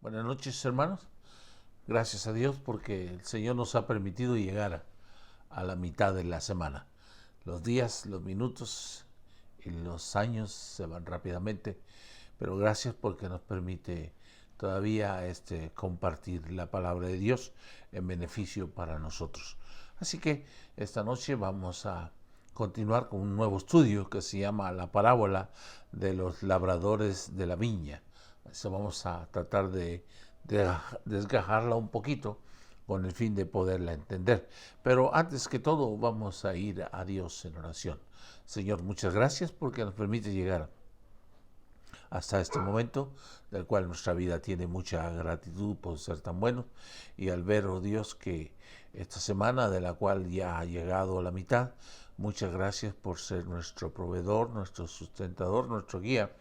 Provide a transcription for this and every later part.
Buenas noches, hermanos. Gracias a Dios porque el Señor nos ha permitido llegar a la mitad de la semana. Los días, los minutos y los años se van rápidamente, pero gracias porque nos permite todavía compartir la palabra de Dios en beneficio para nosotros. Así que esta noche vamos a continuar con un nuevo estudio que se llama La parábola de los labradores de la viña. Eso vamos a tratar de desgajarla un poquito con el fin de poderla entender. Pero antes que todo vamos a ir a Dios en oración. Señor, muchas gracias porque nos permite llegar hasta este momento, del cual nuestra vida tiene mucha gratitud por ser tan bueno, y al ver, oh Dios, que esta semana de la cual ya ha llegado a la mitad, muchas gracias por ser nuestro proveedor, nuestro sustentador, nuestro guía,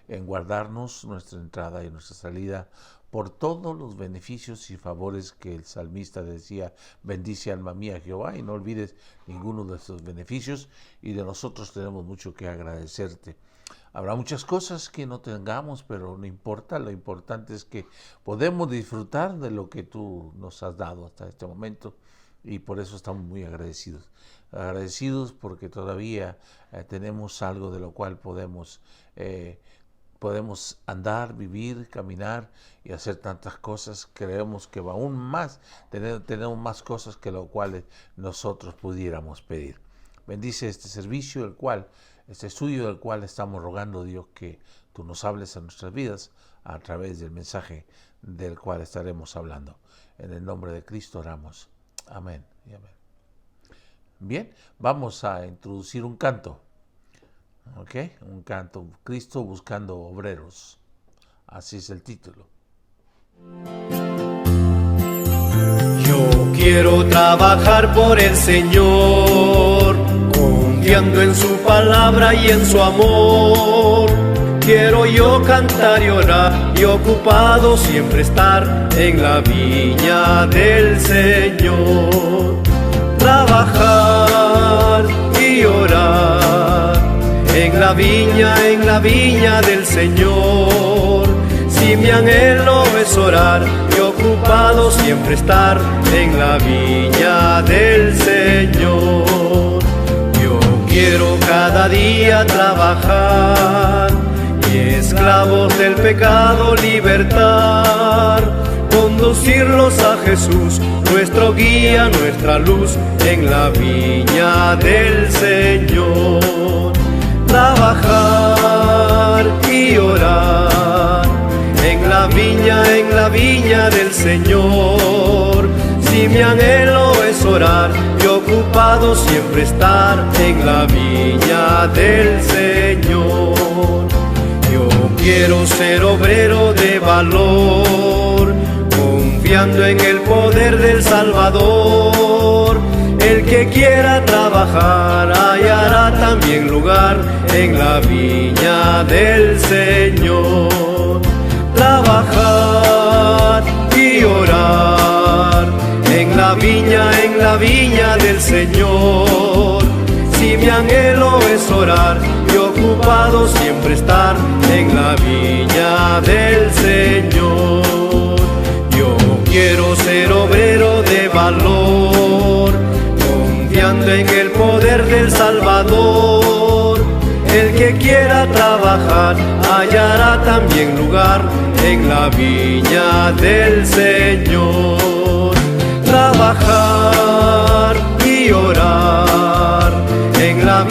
en guardarnos nuestra entrada y nuestra salida, por todos los beneficios y favores que el salmista decía: bendice alma mía Jehová, y no olvides ninguno de estos beneficios, y de nosotros tenemos mucho que agradecerte. Habrá muchas cosas que no tengamos, pero no importa, lo importante es que podemos disfrutar de lo que tú nos has dado hasta este momento, y por eso estamos muy agradecidos. Agradecidos porque todavía tenemos algo de lo cual podemos andar, vivir, caminar y hacer tantas cosas. Creemos que va aún más, tenemos más cosas que lo cual nosotros pudiéramos pedir. Bendice este servicio, este estudio del cual estamos rogando, Dios, que tú nos hables a nuestras vidas a través del mensaje del cual estaremos hablando. En el nombre de Cristo oramos. Amén y amén. Bien, vamos a introducir un canto. ¿Ok? Un canto, Cristo buscando obreros. Así es el título. Yo quiero trabajar por el Señor, confiando en su palabra y en su amor. Quiero yo cantar y orar y ocupado siempre estar en la viña del Señor. Trabajar y orar en la viña del Señor. Si mi anhelo es orar y ocupado siempre estar en la viña del Señor. Yo quiero cada día trabajar y esclavos del pecado libertar, conducirlos a Jesús, nuestro guía, nuestra luz, en la viña del Señor. Trabajar y orar en la viña del Señor. Si mi anhelo es orar y ocupado siempre estar en la viña del Señor. Yo quiero ser obrero de valor, confiando en el poder del Salvador. El que quiera trabajar hallará también lugar en la viña del Señor. Trabajar y orar en la viña del Señor. Si mi anhelo es orar y ocupado siempre estar en la viña del Señor. Yo quiero ser obrero de valor, confiando en el poder del Salvador. El que quiera trabajar hallará también lugar en la viña del Señor. Trabajar y orar en la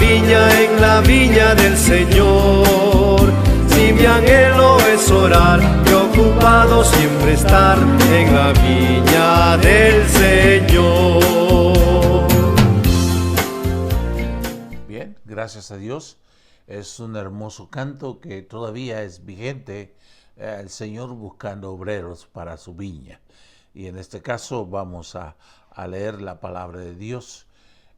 viña del Señor. Si mi anhelo es orar y ocupado siempre estar en la viña del Señor. Bien, gracias a Dios. Es un hermoso canto que todavía es vigente, el Señor buscando obreros para su viña. Y en este caso vamos a leer la palabra de Dios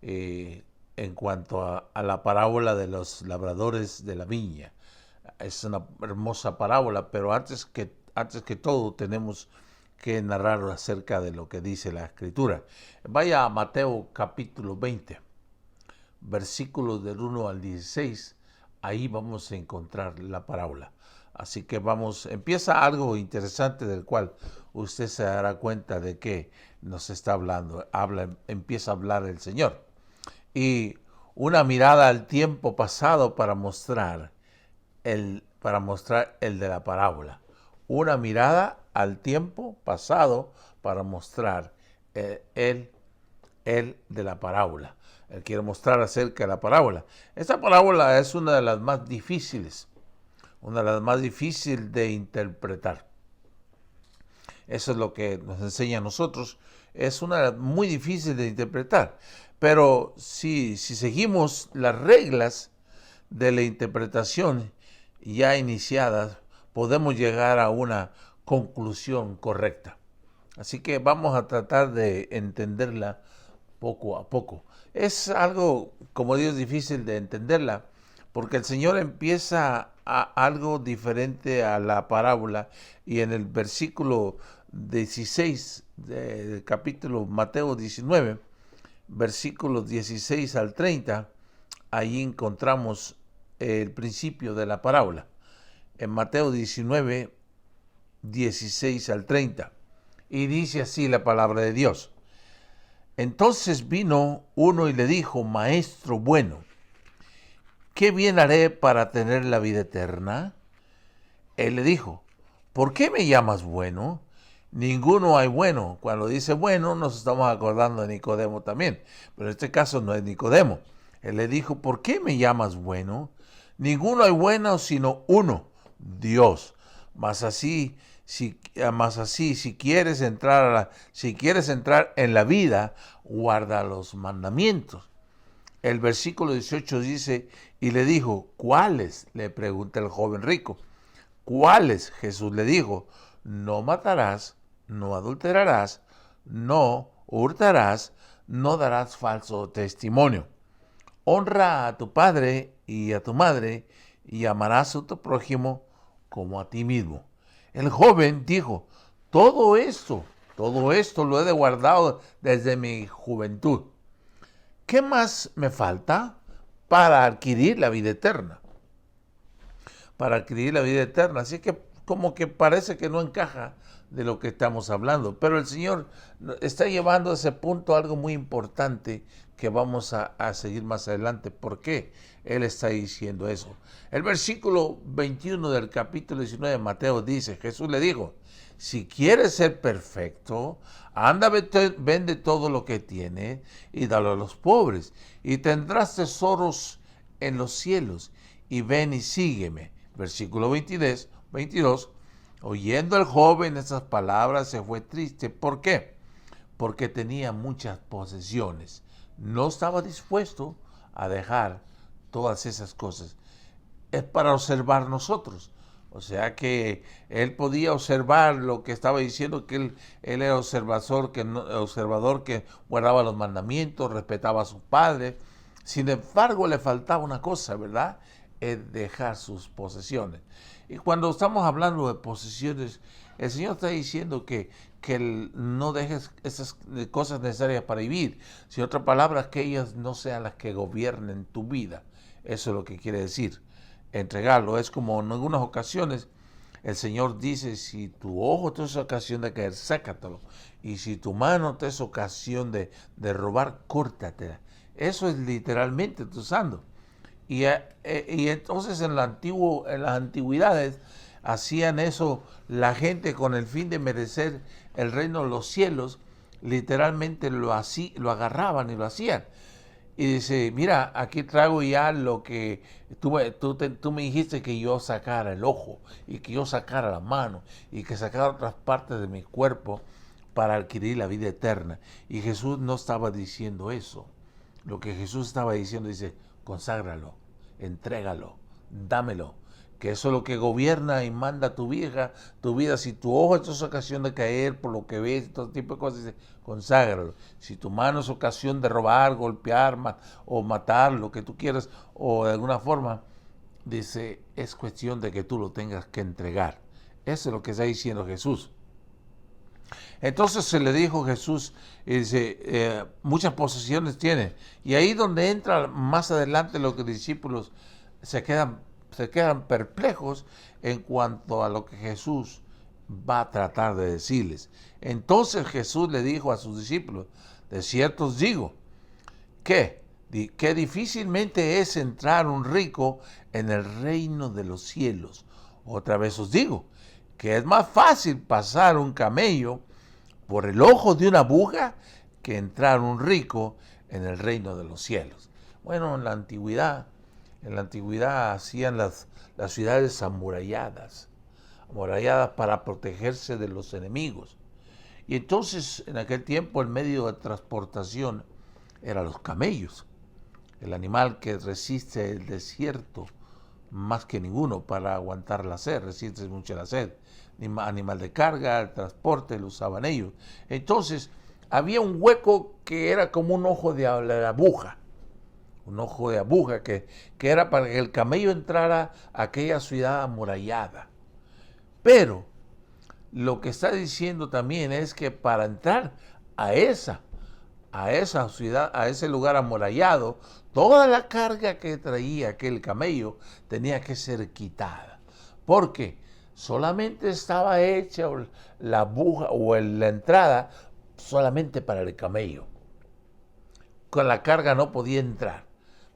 en cuanto a la parábola de los labradores de la viña. Es una hermosa parábola, pero antes que todo tenemos que narrar acerca de lo que dice la Escritura. Vaya a Mateo capítulo 20, versículos del 1 al 16. Ahí vamos a encontrar la parábola. Así que empieza algo interesante del cual usted se dará cuenta de que nos está hablando. Empieza a hablar el Señor. Y una mirada al tiempo pasado para mostrar el de la parábola. Una mirada al tiempo pasado para mostrar el de la parábola. Él quiere mostrar acerca de la parábola. Esta parábola es una de las más difíciles de interpretar. Eso es lo que nos enseña a nosotros. Es una muy difícil de interpretar. Pero si seguimos las reglas de la interpretación ya iniciadas, podemos llegar a una conclusión correcta. Así que vamos a tratar de entenderla poco a poco. Es algo, como digo, difícil de entenderla, porque el Señor empieza algo diferente a la parábola, y en el versículo 16 del capítulo Mateo 19, versículos 16 al 30, ahí encontramos el principio de la parábola. En Mateo 19, 16 al 30. Y dice así la palabra de Dios. Entonces vino uno y le dijo: Maestro bueno, ¿qué bien haré para tener la vida eterna? Él le dijo: ¿por qué me llamas bueno? Ninguno hay bueno. Cuando dice bueno, nos estamos acordando de Nicodemo también. Pero en este caso no es Nicodemo. Él le dijo: ¿por qué me llamas bueno? Ninguno hay bueno sino uno, Dios. Mas así, si quieres entrar en la vida, guarda los mandamientos. El versículo 18 dice: y le dijo: ¿cuáles? Le pregunta el joven rico. ¿Cuáles? Jesús le dijo: no matarás, no adulterarás, no hurtarás, no darás falso testimonio. Honra a tu padre y a tu madre, y amarás a tu prójimo como a ti mismo. El joven dijo: todo esto lo he guardado desde mi juventud. ¿Qué más me falta para adquirir la vida eterna? Así que como que parece que no encaja de lo que estamos hablando. Pero el Señor está llevando a ese punto algo muy importante que vamos a seguir más adelante. ¿Por qué Él está diciendo eso? El versículo 21 del capítulo 19 de Mateo dice: Jesús le dijo: si quieres ser perfecto, anda, vende todo lo que tienes y dalo a los pobres, y tendrás tesoros en los cielos, y ven y sígueme. Versículo 22, oyendo el joven esas palabras se fue triste. ¿Por qué? Porque tenía muchas posesiones. No estaba dispuesto a dejar todas esas cosas. Es para observar nosotros. O sea que él podía observar lo que estaba diciendo, que él era observador que guardaba los mandamientos, respetaba a su padre. Sin embargo, le faltaba una cosa, ¿verdad? Es dejar sus posesiones. Y cuando estamos hablando de posesiones, el Señor está diciendo que no dejes esas cosas necesarias para vivir. Si otra palabra, que ellas no sean las que gobiernen tu vida. Eso es lo que quiere decir. Entregarlo. Es como en algunas ocasiones el Señor dice: si tu ojo te es ocasión de caer, sácatelo. Y si tu mano te es ocasión de robar, córtatela. Eso es literalmente usando. Y entonces en las antigüedades hacían eso la gente con el fin de merecer el reino de los cielos. Literalmente lo agarraban y lo hacían. Y dice: mira, aquí traigo ya lo que tú me dijiste que yo sacara el ojo, y que yo sacara la mano, y que sacara otras partes de mi cuerpo para adquirir la vida eterna. Y Jesús no estaba diciendo eso. Lo que Jesús estaba diciendo, dice: conságralo, entrégalo, dámelo. Que eso es lo que gobierna y manda tu vida. Si tu ojo es ocasión de caer por lo que ves, todo tipo de cosas, dice: conságralo. Si tu mano es ocasión de robar, golpear o matar, lo que tú quieras, o de alguna forma, dice, es cuestión de que tú lo tengas que entregar. Eso es lo que está diciendo Jesús. Entonces se le dijo Jesús, y dice, muchas posesiones tiene. Y ahí donde entra más adelante, los discípulos se quedan se quedan perplejos en cuanto a lo que Jesús va a tratar de decirles. Entonces Jesús le dijo a sus discípulos: de cierto os digo que difícilmente es entrar un rico en el reino de los cielos. Otra vez os digo que es más fácil pasar un camello por el ojo de una aguja que entrar un rico en el reino de los cielos. Bueno, en la antigüedad hacían las ciudades amuralladas para protegerse de los enemigos. Y entonces, en aquel tiempo, el medio de transportación eran los camellos, el animal que resiste el desierto más que ninguno para aguantar la sed, resiste mucho la sed. Animal de carga, el transporte, lo usaban ellos. Entonces, había un hueco que era como un ojo de aguja, que era para que el camello entrara a aquella ciudad amurallada. Pero lo que está diciendo también es que para entrar a esa ciudad, a ese lugar amurallado, toda la carga que traía aquel camello tenía que ser quitada, porque solamente estaba hecha la aguja o la entrada solamente para el camello. Con la carga no podía entrar,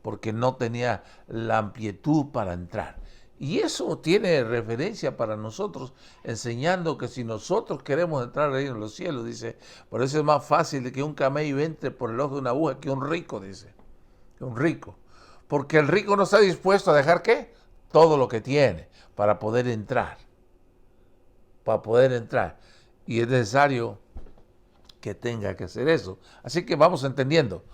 porque no tenía la amplitud para entrar. Y eso tiene referencia para nosotros, enseñando que si nosotros queremos entrar al reino de los cielos, dice, por eso es más fácil de que un camello entre por el ojo de una aguja que un rico, dice, que un rico. Porque el rico no está dispuesto a dejar, ¿qué? Todo lo que tiene para poder entrar. Y es necesario que tenga que hacer eso. Así que vamos entendiendo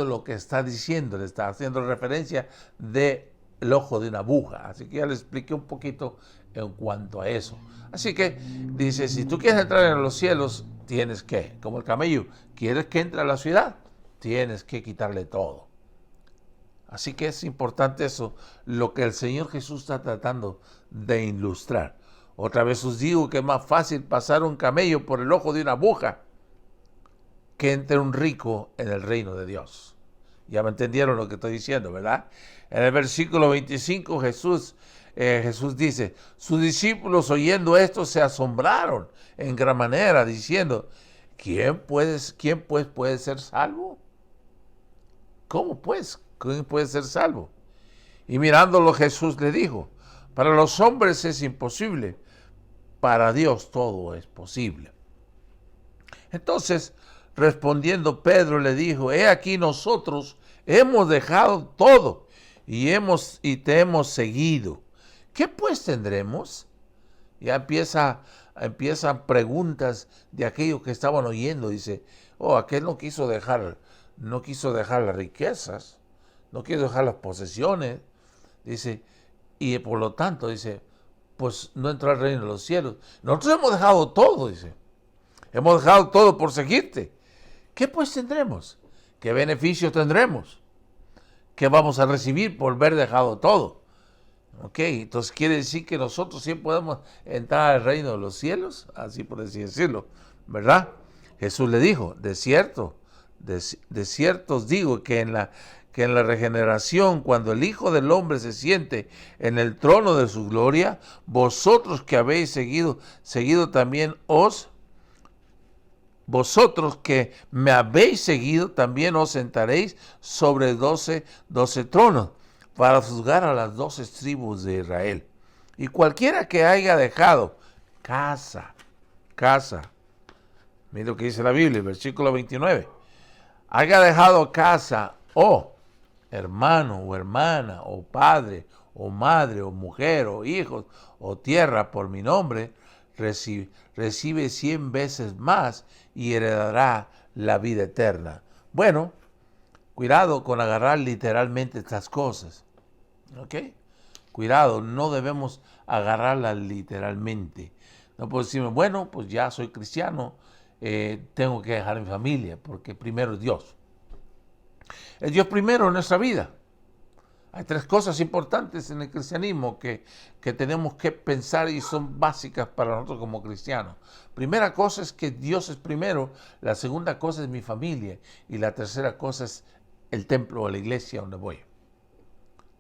lo que está diciendo, le está haciendo referencia del ojo de una aguja. Así que ya le expliqué un poquito en cuanto a eso. Así que dice, si tú quieres entrar en los cielos, tienes que, como el camello, quieres que entre a la ciudad, tienes que quitarle todo. Así que es importante eso, lo que el Señor Jesús está tratando de ilustrar. Otra vez os digo que es más fácil pasar un camello por el ojo de una aguja que entre un rico en el reino de Dios. Ya me entendieron lo que estoy diciendo, ¿verdad? En el versículo 25 Jesús dice, sus discípulos oyendo esto se asombraron en gran manera, diciendo, ¿quién pues puede ser salvo? ¿Cómo pues? ¿Quién puede ser salvo? Y mirándolo Jesús le dijo, para los hombres es imposible, para Dios todo es posible. Entonces, respondiendo Pedro le dijo, he aquí nosotros hemos dejado todo y te hemos seguido. ¿Qué pues tendremos? Ya empiezan preguntas de aquellos que estaban oyendo. Dice, aquel no quiso dejar las riquezas, no quiso dejar las posesiones. Dice, y por lo tanto, dice, pues no entró al reino de los cielos. Nosotros hemos dejado todo, dice. Hemos dejado todo por seguirte. ¿Qué pues tendremos? ¿Qué beneficio tendremos? ¿Qué vamos a recibir por haber dejado todo? Ok, entonces quiere decir que nosotros sí podemos entrar al reino de los cielos, así por así decirlo, ¿verdad? Jesús le dijo, de cierto os digo que en la regeneración, cuando el Hijo del Hombre se siente en el trono de su gloria, vosotros que habéis seguido también vosotros que me habéis seguido, también os sentaréis sobre 12 tronos, para juzgar a las 12 tribus de Israel. Y cualquiera que haya dejado casa, mira lo que dice la Biblia, versículo 29, haya dejado casa, hermano o hermana, o padre, o madre, o mujer, o hijos, o tierra por mi nombre, recibe 100 veces más y heredará la vida eterna. Bueno, cuidado con agarrar literalmente estas cosas. ¿Ok? Cuidado, no debemos agarrarlas literalmente. No puedo decirme, bueno, pues ya soy cristiano, tengo que dejar mi familia, porque primero es Dios. Es Dios primero en nuestra vida. Hay 3 cosas importantes en el cristianismo que tenemos que pensar y son básicas para nosotros como cristianos. Primera cosa es que Dios es primero, la segunda cosa es mi familia y la tercera cosa es el templo o la iglesia donde voy.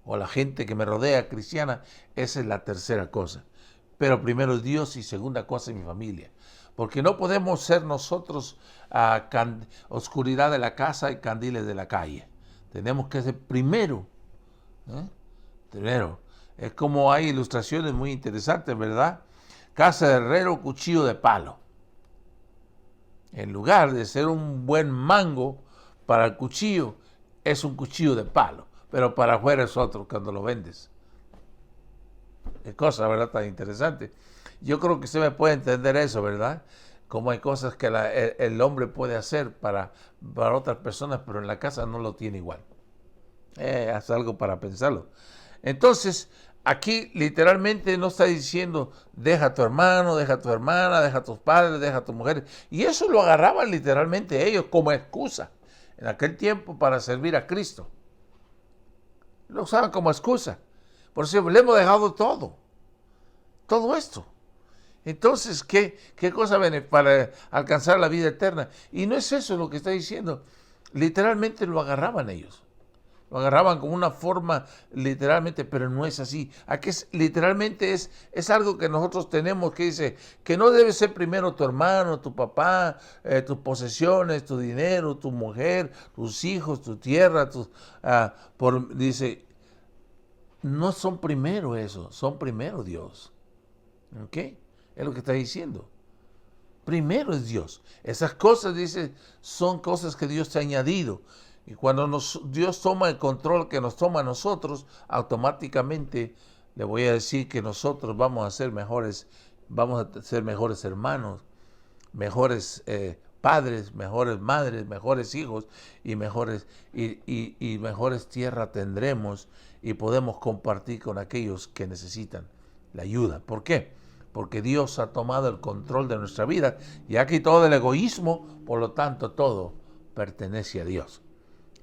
o la gente que me rodea cristiana, esa es la tercera cosa. Pero primero es Dios y segunda cosa es mi familia. Porque no podemos ser nosotros oscuridad de la casa y candiles de la calle. Tenemos que ser primero. Primero. Es como hay ilustraciones muy interesantes, ¿verdad? Casa de herrero, cuchillo de palo. En lugar de ser un buen mango para el cuchillo, es un cuchillo de palo. Pero para afuera es otro cuando lo vendes. Qué cosa, ¿verdad? Tan interesante. Yo creo que usted me puede entender eso, ¿verdad? Como hay cosas que el hombre puede hacer para otras personas, pero en la casa no lo tiene igual. Es algo para pensarlo. Entonces, aquí literalmente no está diciendo, deja a tu hermano, deja a tu hermana, deja a tus padres, deja a tu mujer. Y eso lo agarraban literalmente ellos como excusa en aquel tiempo para servir a Cristo. Lo usaban como excusa. Por eso le hemos dejado todo esto. Entonces, ¿qué cosa viene para alcanzar la vida eterna? Y no es eso lo que está diciendo. Literalmente lo agarraban ellos. Lo agarraban como una forma literalmente, pero no es así. Aquí literalmente es algo que nosotros tenemos que dice que no debe ser primero tu hermano, tu papá, tus posesiones, tu dinero, tu mujer, tus hijos, tu tierra. Dice, no son primero eso, son primero Dios. ¿Ok? Es lo que está diciendo. Primero es Dios. Esas cosas, dice, son cosas que Dios te ha añadido. Y cuando Dios toma el control que nos toma a nosotros, automáticamente le voy a decir que nosotros vamos a ser mejores hermanos, mejores padres, mejores madres, mejores hijos y mejores tierra tendremos y podemos compartir con aquellos que necesitan la ayuda. ¿Por qué? Porque Dios ha tomado el control de nuestra vida y ha quitado el egoísmo, por lo tanto todo pertenece a Dios.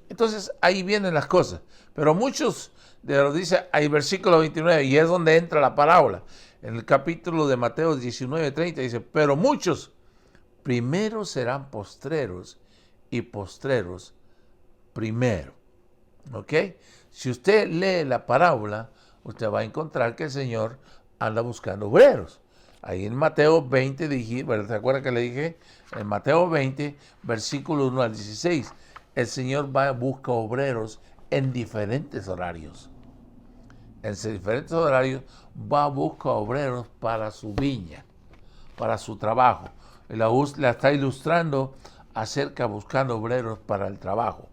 Entonces ahí vienen las cosas, pero muchos de lo dice, hay versículo 29 y es donde entra la parábola. En el capítulo de Mateo 19:30 dice, pero muchos primero serán postreros y postreros primero. ¿Ok? Si usted lee la parábola, usted va a encontrar que el Señor anda buscando obreros. Ahí en Mateo 20, ¿se acuerda que le dije? En Mateo 20, versículo 1 al 16, el Señor va a buscar obreros en diferentes horarios. En diferentes horarios va a buscar obreros para su viña, para su trabajo. La está ilustrando acerca buscando obreros para el trabajo.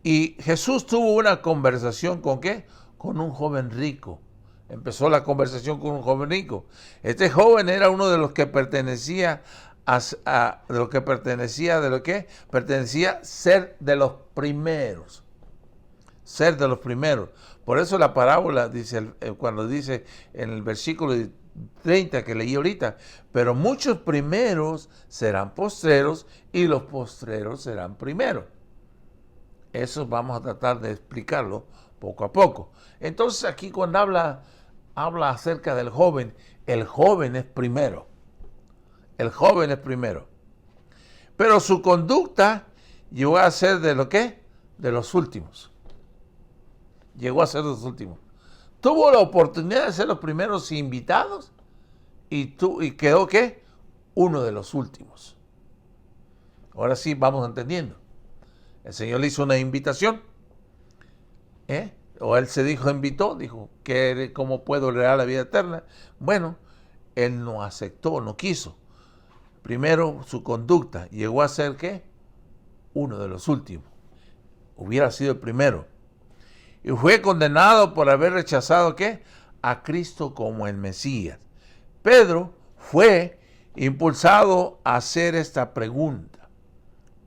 Y Jesús tuvo una conversación ¿con qué? Con un joven rico. Empezó la conversación con un joven rico. Este joven era uno de los que pertenecía pertenecía ser de los primeros. Ser de los primeros. Por eso la parábola dice, cuando dice en el versículo 30 que leí ahorita, pero muchos primeros serán postreros y los postreros serán primeros. Eso vamos a tratar de explicarlo poco a poco. Entonces aquí cuando habla acerca del joven, el joven es primero. El joven es primero. Pero su conducta llegó a ser de lo que? De los últimos. Llegó a ser de los últimos. Tuvo la oportunidad de ser los primeros invitados y quedó ¿qué? Uno de los últimos. Ahora sí vamos entendiendo. El Señor le hizo una invitación. O él dijo, ¿cómo puedo heredar la vida eterna? Bueno, él no aceptó, no quiso. Primero, su conducta llegó a ser, ¿qué? Uno de los últimos. Hubiera sido el primero. Y fue condenado por haber rechazado, ¿qué? A Cristo como el Mesías. Pedro fue impulsado a hacer esta pregunta.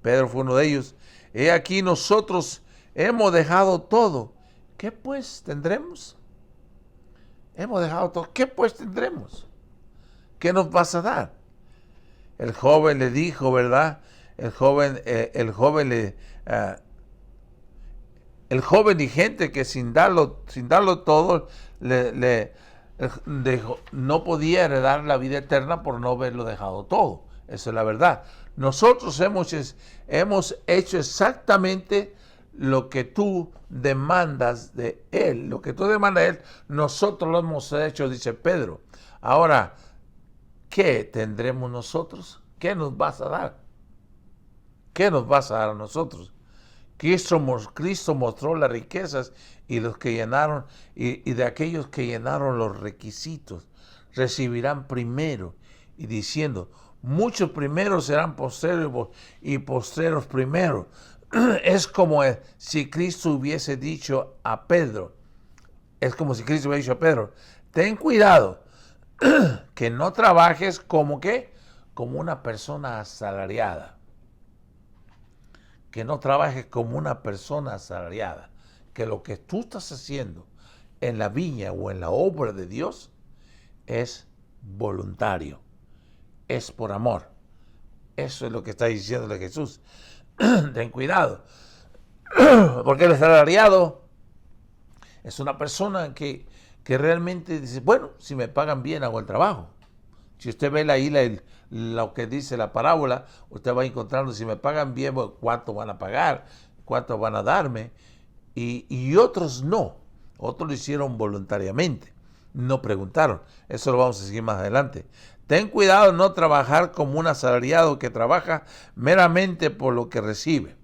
Pedro fue uno de ellos. He aquí nosotros hemos dejado todo. ¿Qué pues tendremos? Hemos dejado todo. ¿Qué pues tendremos? ¿Qué nos vas a dar? El joven le dijo, ¿verdad? El joven y gente que sin darlo todo, no podía heredar la vida eterna por no haberlo dejado todo. Eso es la verdad. Nosotros hemos hecho exactamente lo que tú demandas de Él. Lo que tú demandas de Él, nosotros lo hemos hecho, dice Pedro. Ahora, ¿qué tendremos nosotros? ¿Qué nos vas a dar? ¿Qué nos vas a dar a nosotros? Cristo mostró las riquezas y los que llenaron, y de aquellos que llenaron los requisitos, recibirán primero, y diciendo, muchos primeros serán postreros y postreros primeros. Es como si Cristo hubiese dicho a Pedro, ten cuidado, que no trabajes como ¿qué? Como una persona asalariada. Que no trabajes como una persona asalariada. Que lo que tú estás haciendo en la viña o en la obra de Dios es voluntario. Es por amor. Eso es lo que está diciéndole Jesús. Ten cuidado. Porque el asalariado es una persona que realmente dice, bueno, si me pagan bien hago el trabajo. Si usted ve ahí lo que dice la parábola, usted va encontrando, si me pagan bien, bueno, cuánto van a pagar, cuánto van a darme. Y otros no. Otros lo hicieron voluntariamente. No preguntaron. Eso lo vamos a seguir más adelante. Ten cuidado de no trabajar como un asalariado que trabaja meramente por lo que recibe.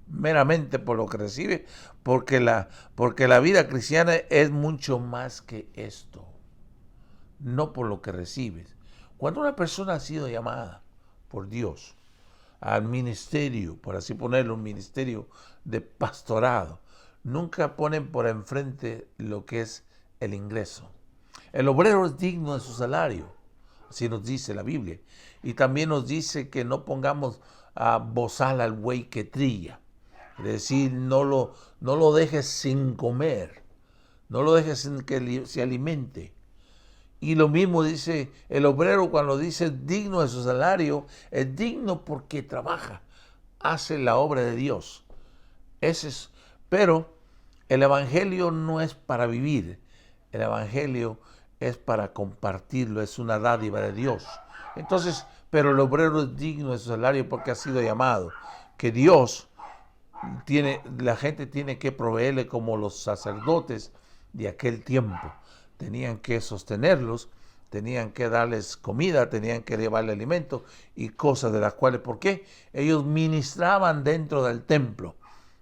Meramente por lo que recibe, porque la vida cristiana es mucho más que esto. No por lo que recibes. Cuando una persona ha sido llamada por Dios al ministerio, por así ponerlo, un ministerio de pastorado, nunca ponen por enfrente lo que es el ingreso. El obrero es digno de su salario, así nos dice la Biblia. Y también nos dice que no pongamos a bozal al buey que trilla. Es decir, no lo dejes sin comer, no lo dejes sin que se alimente. Y lo mismo dice el obrero cuando dice digno de su salario, es digno porque trabaja, hace la obra de Dios. Pero el evangelio no es para vivir, el evangelio es para compartirlo, es una dádiva de Dios. Entonces, pero el obrero es digno de su salario porque ha sido llamado, que Dios la gente tiene que proveerle como los sacerdotes de aquel tiempo. Tenían que sostenerlos, tenían que darles comida, tenían que llevarle alimento y cosas de las cuales, ¿por qué? Ellos ministraban dentro del templo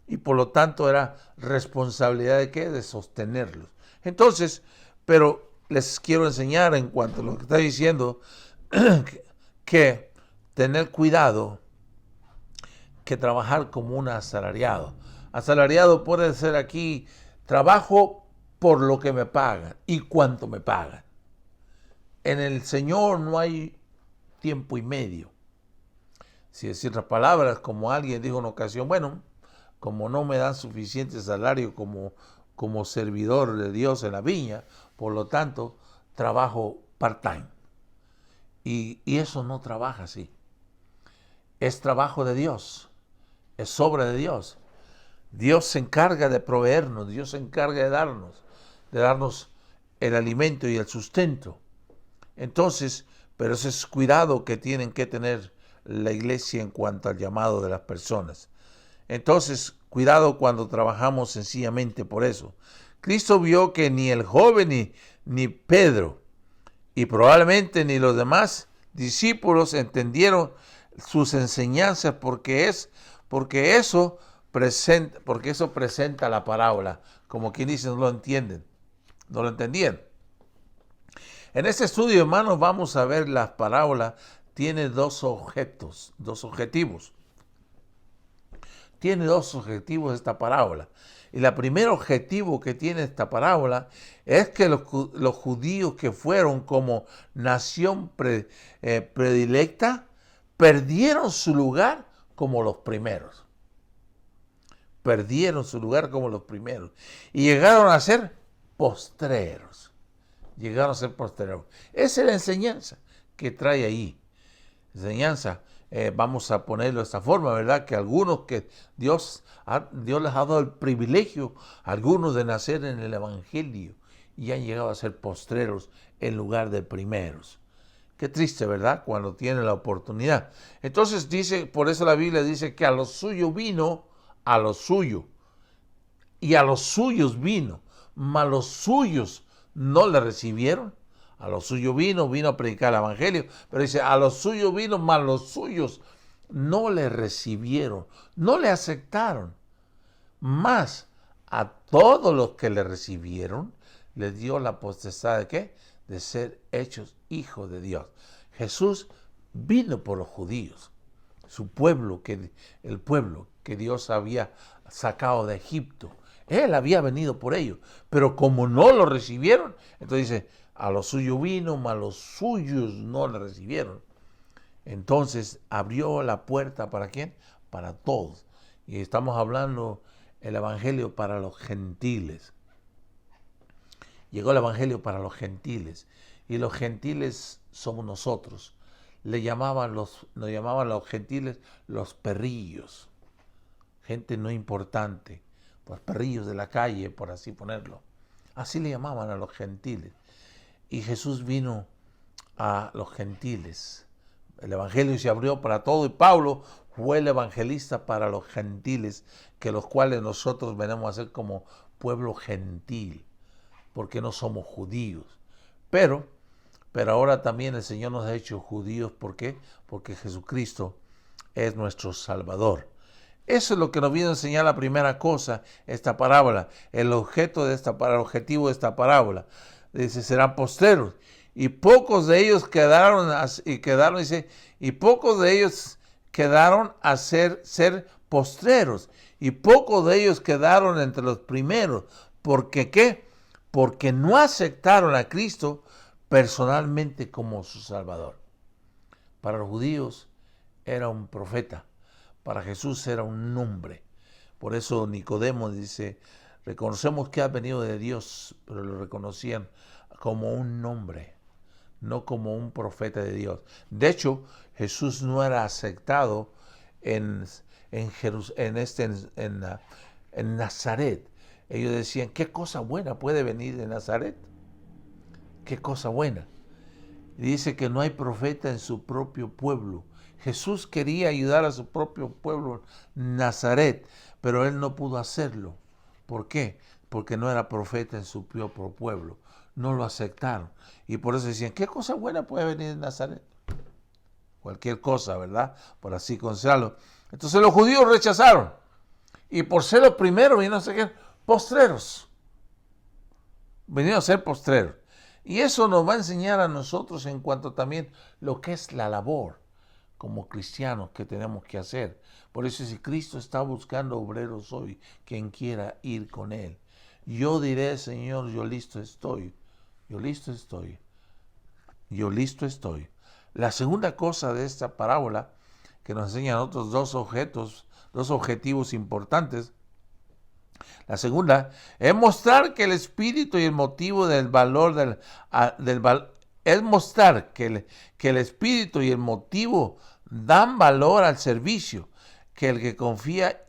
y por lo tanto era responsabilidad de ¿qué? De sostenerlos. Entonces, pero les quiero enseñar en cuanto a lo que está diciendo, que tener cuidado que trabajar como un asalariado. Asalariado puede ser aquí, trabajo por lo que me pagan y cuánto me pagan. En el Señor no hay tiempo y medio. Si decir otras palabras, como alguien dijo en ocasión, bueno, como no me dan suficiente salario como servidor de Dios en la viña, por lo tanto, trabajo part-time. Y eso no trabaja así. Es trabajo de Dios. Es obra de Dios. Dios se encarga de proveernos, Dios se encarga de darnos el alimento y el sustento. Entonces, pero ese es cuidado que tienen que tener la iglesia en cuanto al llamado de las personas. Entonces, cuidado cuando trabajamos sencillamente por eso. Cristo vio que ni el joven ni Pedro y probablemente ni los demás discípulos entendieron sus enseñanzas porque eso presenta la parábola, como quien dice, no lo entienden, no lo entendían. En este estudio, hermanos, vamos a ver las parábolas. Tiene dos objetivos. Tiene dos objetivos esta parábola. Y el primer objetivo que tiene esta parábola es que los judíos que fueron como nación predilecta perdieron su lugar como los primeros. Perdieron su lugar como los primeros. Y llegaron a ser postreros. Esa es la enseñanza que trae ahí. Enseñanza, vamos a ponerlo de esta forma, ¿verdad? Que algunos que Dios les ha dado el privilegio, algunos de nacer en el Evangelio y han llegado a ser postreros en lugar de primeros. Qué triste, ¿verdad? Cuando tienen la oportunidad. Entonces dice, por eso la Biblia dice que a lo suyo vino, a lo suyo, y a los suyos vino, mas los suyos no le recibieron. A los suyos vino a predicar el evangelio, pero dice, a los suyos vino, mas los suyos no le recibieron, no le aceptaron. Mas a todos los que le recibieron, le dio la potestad de ¿qué? De ser hechos hijos de Dios. Jesús vino por los judíos, su pueblo, el pueblo que Dios había sacado de Egipto. Él había venido por ellos, pero como no lo recibieron, entonces dice, a los suyos vino, mas los suyos no le recibieron. Entonces abrió la puerta ¿para quién? Para todos. Y estamos hablando el evangelio para los gentiles. Llegó el evangelio para los gentiles, y los gentiles somos nosotros. Nos llamaban los gentiles los perrillos, gente no importante, pues perrillos de la calle, por así ponerlo. Así le llamaban a los gentiles. Y Jesús vino a los gentiles. El evangelio se abrió para todo, y Pablo fue el evangelista para los gentiles, que los cuales nosotros venimos a ser como pueblo gentil, porque no somos judíos. Pero ahora también el Señor nos ha hecho judíos. ¿Por qué? Porque Jesucristo es nuestro Salvador. Eso es lo que nos viene a enseñar la primera cosa, esta parábola. El objetivo de esta parábola. Dice, serán postreros. Y pocos de ellos quedaron a ser postreros. Y pocos de ellos quedaron entre los primeros. ¿Por qué? Porque no aceptaron a Cristo personalmente como su Salvador. Para los judíos era un profeta, para Jesús era un nombre. Por eso Nicodemo dice, reconocemos que ha venido de Dios, pero lo reconocían como un nombre, no como un profeta de Dios. De hecho, Jesús no era aceptado en Nazaret. Ellos decían, ¿qué cosa buena puede venir de Nazaret? ¿Qué cosa buena? Y dice que no hay profeta en su propio pueblo. Jesús quería ayudar a su propio pueblo, Nazaret, pero él no pudo hacerlo. ¿Por qué? Porque no era profeta en su propio pueblo. No lo aceptaron. Y por eso decían, ¿qué cosa buena puede venir de Nazaret? Cualquier cosa, ¿verdad? Por así considerarlo. Entonces los judíos rechazaron. Y por ser los primeros vinieron a ser postreros. Vinieron a ser postreros. Y eso nos va a enseñar a nosotros en cuanto también lo que es la labor como cristianos que tenemos que hacer. Por eso si Cristo está buscando obreros hoy, quien quiera ir con Él. Yo diré, Señor, yo listo estoy. Yo listo estoy. Yo listo estoy. La segunda cosa de esta parábola que nos enseñan otros dos objetivos importantes. La segunda es mostrar que el espíritu y el motivo del valor es mostrar que el espíritu y el motivo dan valor al servicio, que el que confía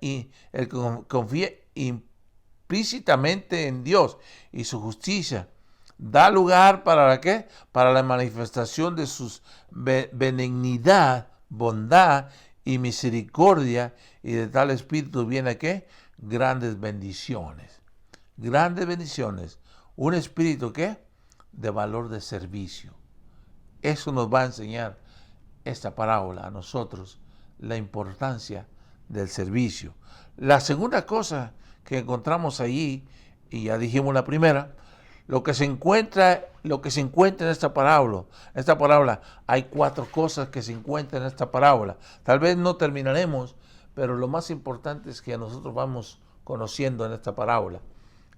implícitamente en Dios y su justicia da lugar para ¿qué? Para la manifestación de su benignidad, bondad y misericordia, y de tal espíritu viene ¿qué? Grandes bendiciones. Grandes bendiciones. Un espíritu ¿qué? De valor de servicio. Eso nos va a enseñar esta parábola a nosotros, la importancia del servicio. La segunda cosa que encontramos allí, y ya dijimos la primera, lo que se encuentra en esta parábola, hay 4 cosas que se encuentran en esta parábola. Tal vez no terminaremos, pero lo más importante es que nosotros vamos conociendo en esta parábola.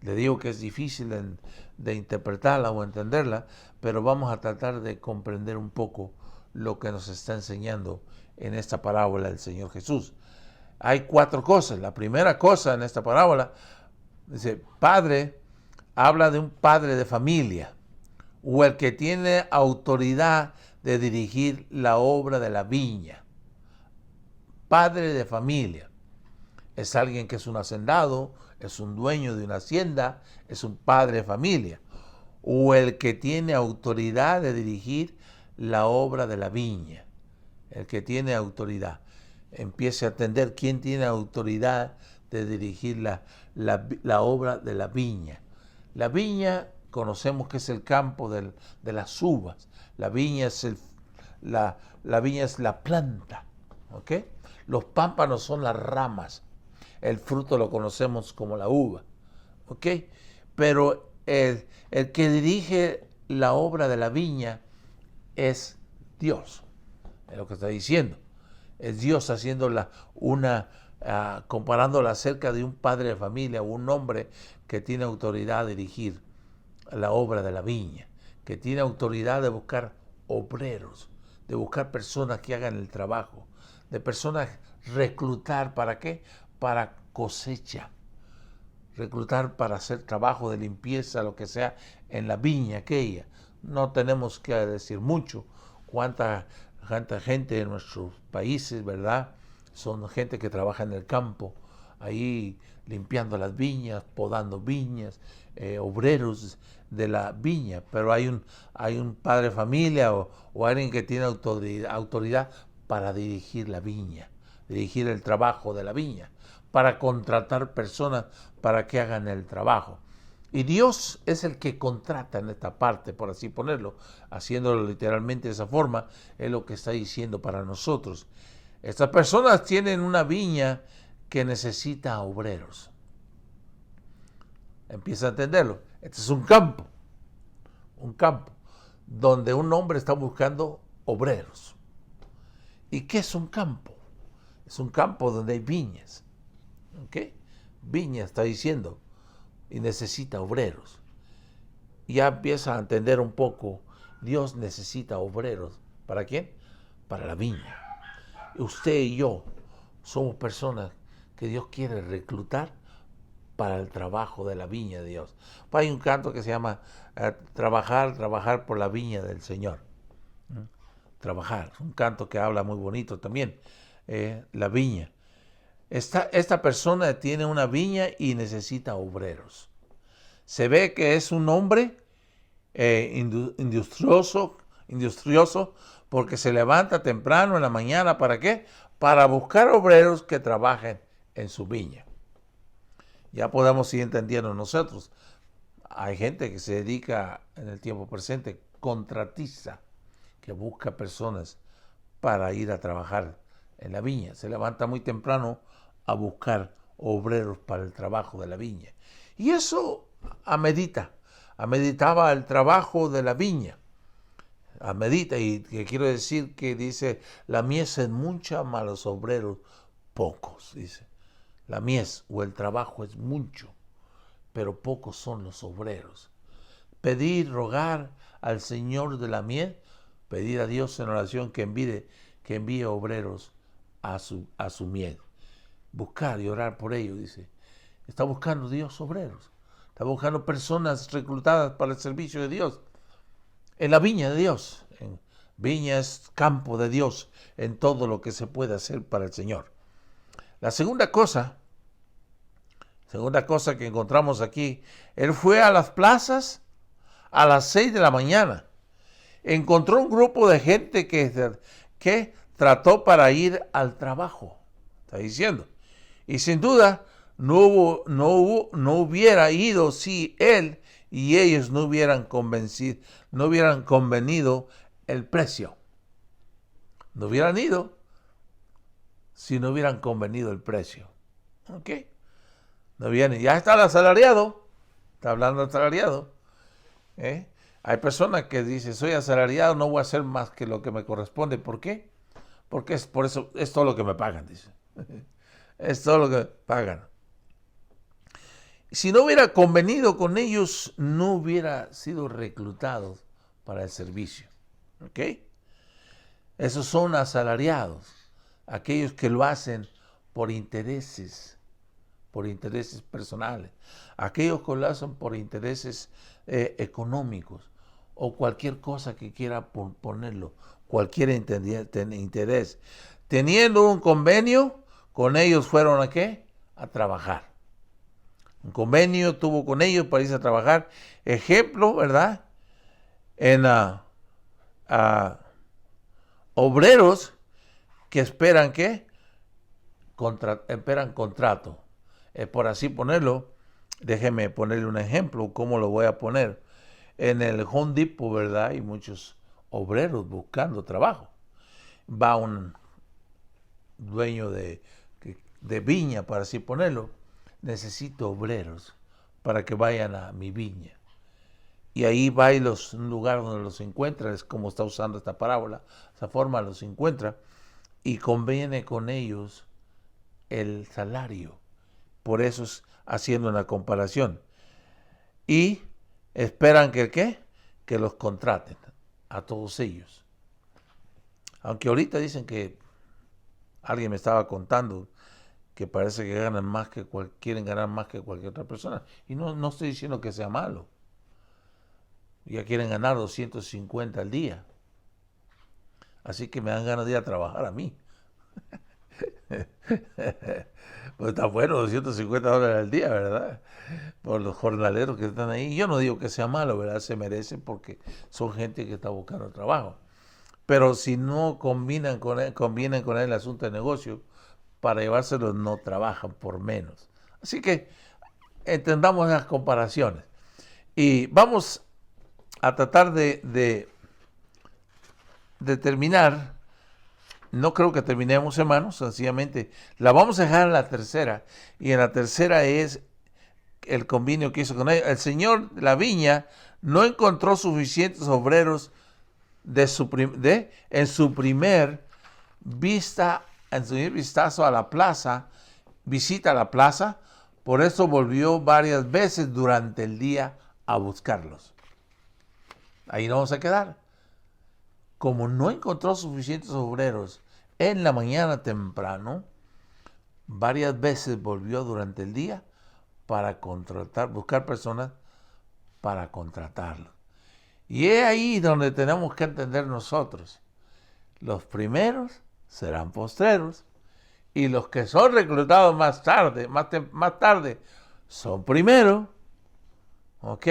Le digo que es difícil de interpretarla o entenderla, pero vamos a tratar de comprender un poco lo que nos está enseñando en esta parábola del Señor Jesús. Hay 4 cosas. La primera cosa en esta parábola, dice, habla de un padre de familia, o el que tiene autoridad de dirigir la obra de la viña. Padre de familia. Es alguien que es un hacendado, es un dueño de una hacienda, es un padre de familia. O el que tiene autoridad de dirigir la obra de la viña. El que tiene autoridad. Empiece a entender quién tiene autoridad de dirigir la obra de la viña. La viña conocemos que es el campo de las uvas. La viña es la viña es la planta, ¿ok? Los pámpanos son las ramas. El fruto lo conocemos como la uva, ¿ok? Pero el que dirige la obra de la viña es Dios, es lo que está diciendo. Es Dios haciéndola comparándola acerca de un padre de familia o un hombre que tiene autoridad de dirigir la obra de la viña, que tiene autoridad de buscar obreros, de buscar personas que hagan el trabajo, de personas reclutar, ¿para qué? Para cosecha, reclutar para hacer trabajo de limpieza, lo que sea, en la viña aquella. No tenemos que decir mucho cuánta gente en nuestros países, ¿verdad? Son gente que trabaja en el campo, ahí limpiando las viñas, podando viñas, obreros de la viña, pero hay un padre de familia o alguien que tiene autoridad para dirigir la viña, dirigir el trabajo de la viña, para contratar personas para que hagan el trabajo. Y Dios es el que contrata en esta parte, por así ponerlo, haciéndolo literalmente de esa forma, es lo que está diciendo para nosotros. Estas personas tienen una viña que necesita obreros. Empieza a entenderlo. Este es un campo donde un hombre está buscando obreros. ¿Y qué es un campo? Es un campo donde hay viñas. ¿Ok? Viña está diciendo, y necesita obreros. Ya empieza a entender un poco, Dios necesita obreros. ¿Para quién? Para la viña. Usted y yo somos personas que Dios quiere reclutar para el trabajo de la viña de Dios. Hay un canto que se llama trabajar por la viña del Señor. Trabajar, un canto que habla muy bonito también. La viña. Esta persona tiene una viña y necesita obreros. Se ve que es un hombre industrioso, porque se levanta temprano en la mañana. ¿Para qué? Para buscar obreros que trabajen en su viña. Ya podemos ir entendiendo nosotros. Hay gente que se dedica en el tiempo presente, contratista, que busca personas para ir a trabajar en la viña. Se levanta muy temprano a buscar obreros para el trabajo de la viña. Y eso meditaba el trabajo de la viña. Medita, y que quiero decir que dice, la mies es mucha, mas los obreros pocos, dice. La mies o el trabajo es mucho, pero pocos son los obreros. Pedir, rogar al Señor de la mies, pedir a Dios en oración que envíe obreros a su mies. Buscar y orar por ellos, dice. Está buscando Dios obreros. Está buscando personas reclutadas para el servicio de Dios. En la viña de Dios. Viña es campo de Dios en todo lo que se puede hacer para el Señor. La segunda cosa que encontramos aquí, él fue a las plazas a las 6 de la mañana. Encontró un grupo de gente que trató para ir al trabajo. Está diciendo. Y sin duda no hubiera ido si él y ellos no hubieran convenido el precio. No hubieran ido si no hubieran convenido el precio. ¿Ok? No viene. Ya está el asalariado. Está hablando del asalariado. Hay personas que dicen, soy asalariado, no voy a hacer más que lo que me corresponde. ¿Por qué? Porque es todo lo que me pagan, dice. Es todo lo que pagan. Si no hubiera convenido con ellos, no hubiera sido reclutado para el servicio. ¿Ok? Esos son asalariados, aquellos que lo hacen por intereses personales, aquellos que lo hacen por intereses económicos o cualquier cosa que quiera ponerlo, cualquier interés. Teniendo un convenio, con ellos fueron ¿a qué? A trabajar. Un convenio tuvo con ellos para irse a trabajar. Ejemplo, ¿verdad? En obreros que esperan ¿qué? Esperan contrato. por así ponerlo, déjeme ponerle un ejemplo, ¿cómo lo voy a poner? En el Home Depot, ¿verdad? Hay muchos obreros buscando trabajo. Va un dueño de viña, para así ponerlo, necesito obreros para que vayan a mi viña. Y ahí va y un lugar donde los encuentra, es como está usando esta parábola, esa forma los encuentra y conviene con ellos el salario. Por eso es haciendo una comparación. Y esperan que ¿qué? Que los contraten a todos ellos. Aunque ahorita dicen que alguien me estaba contando que parece que ganan más que quieren ganar más que cualquier otra persona. Y no estoy diciendo que sea malo. Ya quieren ganar 250 al día. Así que me dan ganas de ir a trabajar a mí. Pues está bueno, $250 al día, ¿verdad? Por los jornaleros que están ahí. Yo no digo que sea malo, ¿verdad? Se merecen porque son gente que está buscando trabajo. Pero si no convienen con él el asunto de negocio, para llevárselo no trabajan por menos. Así que entendamos las comparaciones. Y vamos a tratar de terminar. No creo que terminemos, hermanos, sencillamente la vamos a dejar en la tercera. Y en la tercera es el convenio que hizo con él. El señor de la viña no encontró suficientes obreros en su primer vistazo a la plaza, visita a la plaza, por eso volvió varias veces durante el día a buscarlos. Ahí no vamos a quedar. Como no encontró suficientes obreros en la mañana temprano, varias veces volvió durante el día para buscar personas para contratarlos. Y es ahí donde tenemos que entender nosotros. Los primeros serán postreros y los que son reclutados más tarde son primeros. ¿Ok?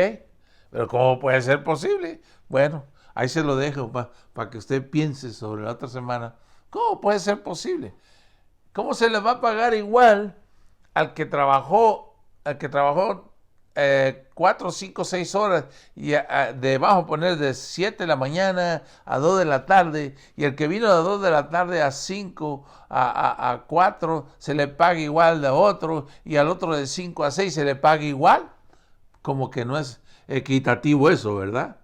Pero ¿cómo puede ser posible? Bueno, ahí se lo dejo para que usted piense sobre la otra semana. ¿Cómo puede ser posible? ¿Cómo se le va a pagar igual al que trabajó 4, 5, 6 horas y vamos a poner de 7 de la mañana a 2 de la tarde, y el que vino de 2 de la tarde a 5, a 4 se le paga igual de otro, y al otro de 5 a 6 se le paga igual? Como que no es equitativo eso, ¿verdad?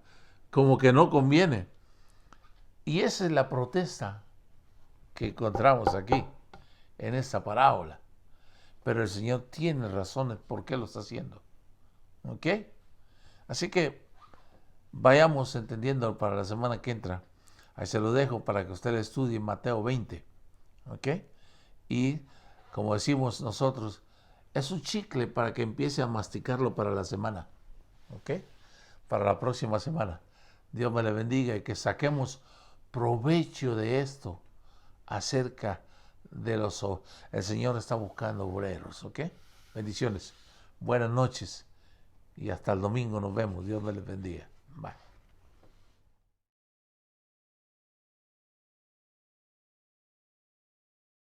Como que no conviene. Y esa es la protesta que encontramos aquí, en esta parábola. Pero el Señor tiene razones por qué lo está haciendo. ¿Ok? Así que vayamos entendiendo para la semana que entra. Ahí se lo dejo para que usted estudie Mateo 20. ¿Ok? Y como decimos nosotros, es un chicle para que empiece a masticarlo para la semana. ¿Ok? Para la próxima semana. Dios me le bendiga y que saquemos provecho de esto acerca de el Señor está buscando obreros. ¿Ok? Bendiciones. Buenas noches. Y hasta el domingo nos vemos. Dios me les bendiga. Bye.